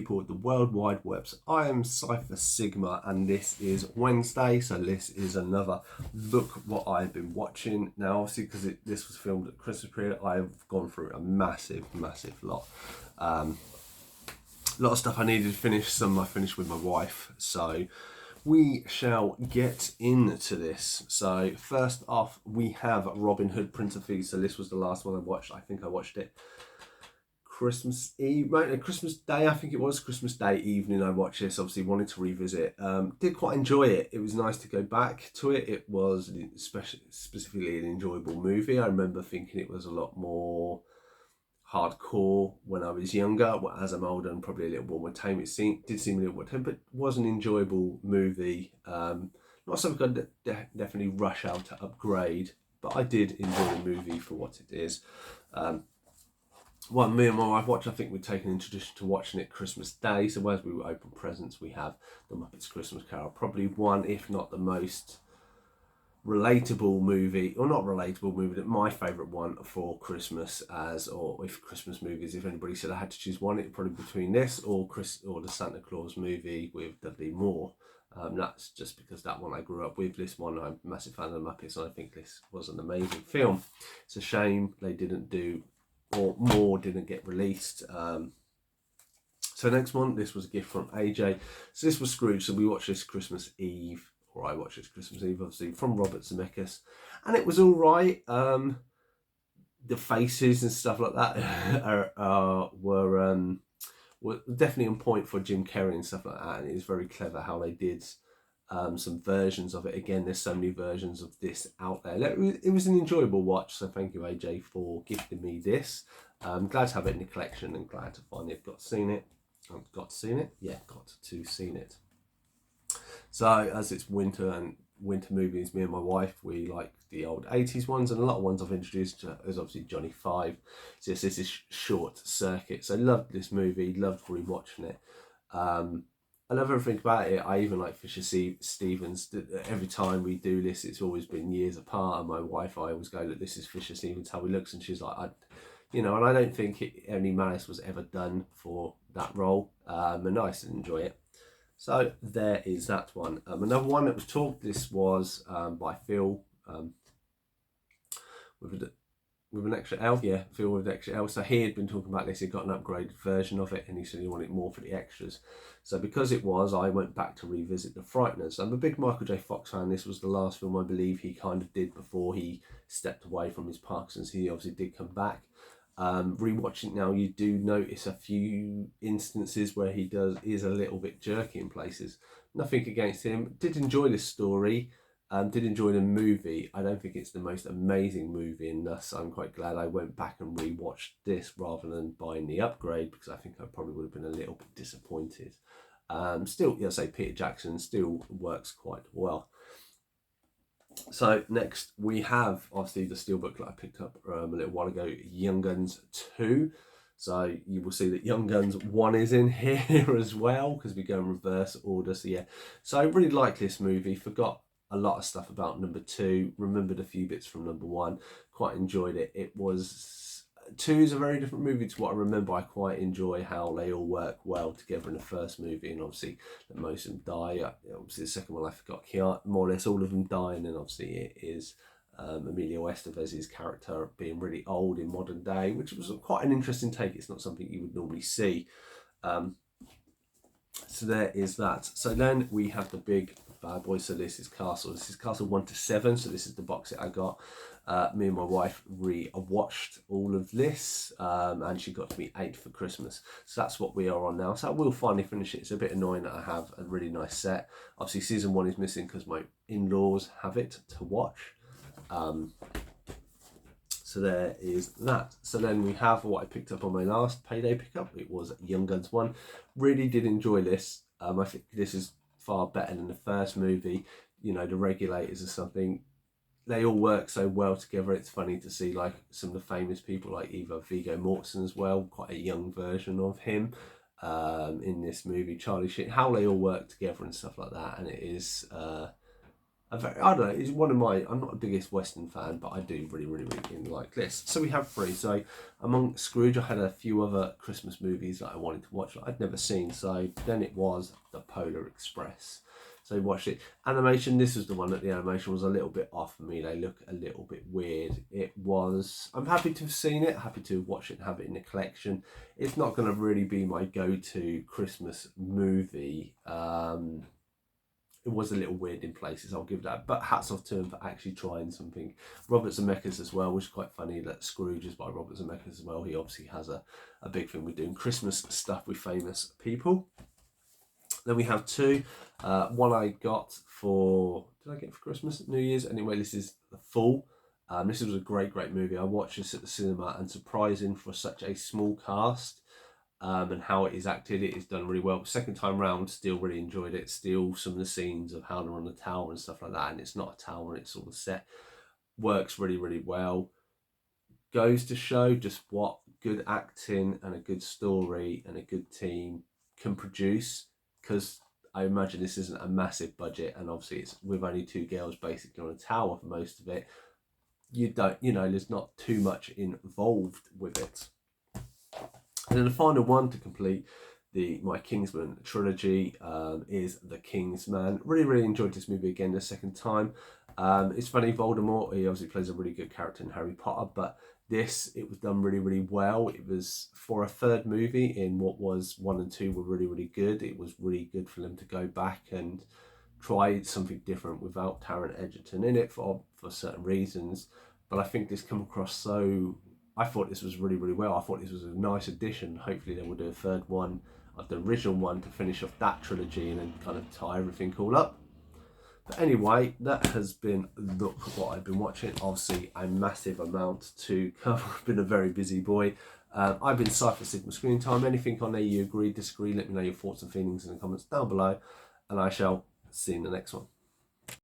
people of the World Wide Webs. I am Cypher Sigma and this is Wednesday, so this is another look what I've been watching. Now obviously because this was filmed at Christmas period, I've gone through a massive lot. A lot of stuff I needed to finish, some I finished with my wife, so we shall get into this. So first off we have Robin Hood, Prince of Thieves. So this was the last one I watched. I think I watched it Christmas Eve, right? Christmas Day, I think it was Christmas Day evening. I watched this. Obviously, wanted to revisit. Did quite enjoy it. It was nice to go back to it. It was specifically an enjoyable movie. I remember thinking it was a lot more hardcore when I was younger. Well, as I'm older and probably a little more tame, it did seem a little more tame, but it was an enjoyable movie. Not something I'd definitely rush out to upgrade, but I did enjoy the movie for what it is. Well, me and my wife watched, I think we'd taken in tradition to watching it Christmas Day. So as we open presents, we have The Muppets Christmas Carol. Probably one, if not the most relatable movie, or not relatable movie, but my favourite one for Christmas or if Christmas movies, if anybody said I had to choose one, it'd probably be between this or the Santa Claus movie with Dudley Moore. That's just because that one I grew up with. This one, I'm a massive fan of the Muppets, and I think this was an amazing film. It's a shame they didn't do, or more didn't get released. So next one, this was a gift from AJ. So this was Scrooge. So we watched this Christmas Eve, or I watched this Christmas Eve, obviously, from Robert Zemeckis, and it was all right. The faces and stuff like that were definitely on point for Jim Carrey and stuff like that, and it is very clever how they did some versions of it. Again, there's so many versions of this out there. It was an enjoyable watch, so thank you AJ for gifting me this. I'm glad to have it in the collection and glad to finally have got to see it. So as it's winter and winter movies, me and my wife, we like the old 80s ones, and a lot of ones I've introduced to is obviously Johnny Five. So this is Short Circuit. So loved this movie, loved rewatching it. I love everything about it. I even like Fisher Stevens. Every time we do this, it's always been years apart. And my wife, I always go, look, this is Fisher Stevens, how he looks. And she's like, and I don't think any malice was ever done for that role. And I still enjoy it. So there is that one. Another one that was talked, this was by Phil with an extra L. Yeah, Phil with an extra L. So he had been talking about this. He got an upgraded version of it, and he said he wanted more for the extras. So because it was, I went back to revisit The Frighteners. I'm a big Michael J. Fox fan. This was the last film I believe he kind of did before he stepped away from his Parkinson's. He obviously did come back. Rewatching it now, you do notice a few instances where he is a little bit jerky in places. Nothing against him. Did enjoy this story. Did enjoy the movie. I don't think it's the most amazing movie, and thus I'm quite glad I went back and rewatched this rather than buying the upgrade, because I think I probably would have been a little bit disappointed. Still, say Peter Jackson still works quite well. So next we have obviously the steelbook that I picked up a little while ago, Young Guns 2. So you will see that Young Guns 1 is in here as well, because we go in reverse order. So yeah, so I really like this movie. Forgot a lot of stuff about number 2, remembered a few bits from number 1, quite enjoyed it. 2 is a very different movie to what I remember. I quite enjoy how they all work well together in the first movie, and obviously that most of them die. Obviously the second one I forgot, more or less all of them die, and then obviously it is Emilio Estevez's character being really old in modern day, which was quite an interesting take. It's not something you would normally see. So there is that. So then we have the big bad boy. So this is Castle. This is Castle 1 to 7. So this is the box set I got. Me and my wife watched all of this, and she got me 8 for Christmas. So that's what we are on now. So I will finally finish it. It's a bit annoying that I have a really nice set. Obviously season 1 is missing because my in-laws have it to watch. So there is that. So then we have what I picked up on my last payday pickup. It was Young Guns 1. Really did enjoy this. I think this is far better than the first movie. The regulators or something, they all work so well together. It's funny to see like some of the famous people like Viggo Mortensen as well, quite a young version of him in this movie. Charlie Sheen, how they all work together and stuff like that. And it is I don't know, it's one of my, I'm not the biggest Western fan, but I do really like this. So we have three. So among Scrooge, I had a few other Christmas movies that I wanted to watch that I'd never seen. So then it was The Polar Express. So we watched it. Animation, this was the one that the animation was a little bit off for me. They look a little bit weird. It was, I'm happy to have seen it, happy to watch it and have it in the collection. It's not going to really be my go-to Christmas movie. It was a little weird in places, I'll give that. But hats off to him for actually trying something. Robert Zemeckis as well, which is quite funny that Scrooge is by Robert Zemeckis as well. He obviously has a big thing with doing Christmas stuff with famous people. Then we have two. One I got for, did I get for Christmas? New Year's? Anyway, this is The Fool. This was a great movie. I watched this at the cinema, and surprising for such a small cast. And how it is acted, it is done really well. Second time round, still really enjoyed it. Still some of the scenes of how they're on the tower and stuff like that, and it's not a tower, it's sort of set. Works really well. Goes to show just what good acting and a good story and a good team can produce, because I imagine this isn't a massive budget, and obviously it's with only two girls basically on a tower for most of it. There's not too much involved with it. And then the final one to complete my Kingsman trilogy is The Kingsman. Really enjoyed this movie again the second time. It's funny, Voldemort, he obviously plays a really good character in Harry Potter, but it was done really well. It was for a third movie in what was 1 and 2 were really good. It was really good for them to go back and try something different without Taron Egerton in it for certain reasons. But I think this come across so... I thought this was really well. I thought this was a nice addition. Hopefully they will do a third one of the original one to finish off that trilogy and then kind of tie everything all up. But anyway, that has been look what I've been watching. Obviously a massive amount to cover. I've been a very busy boy. I've been Cypher Sigma Screen Time. Anything on there you agree, disagree, let me know your thoughts and feelings in the comments down below. And I shall see you in the next one.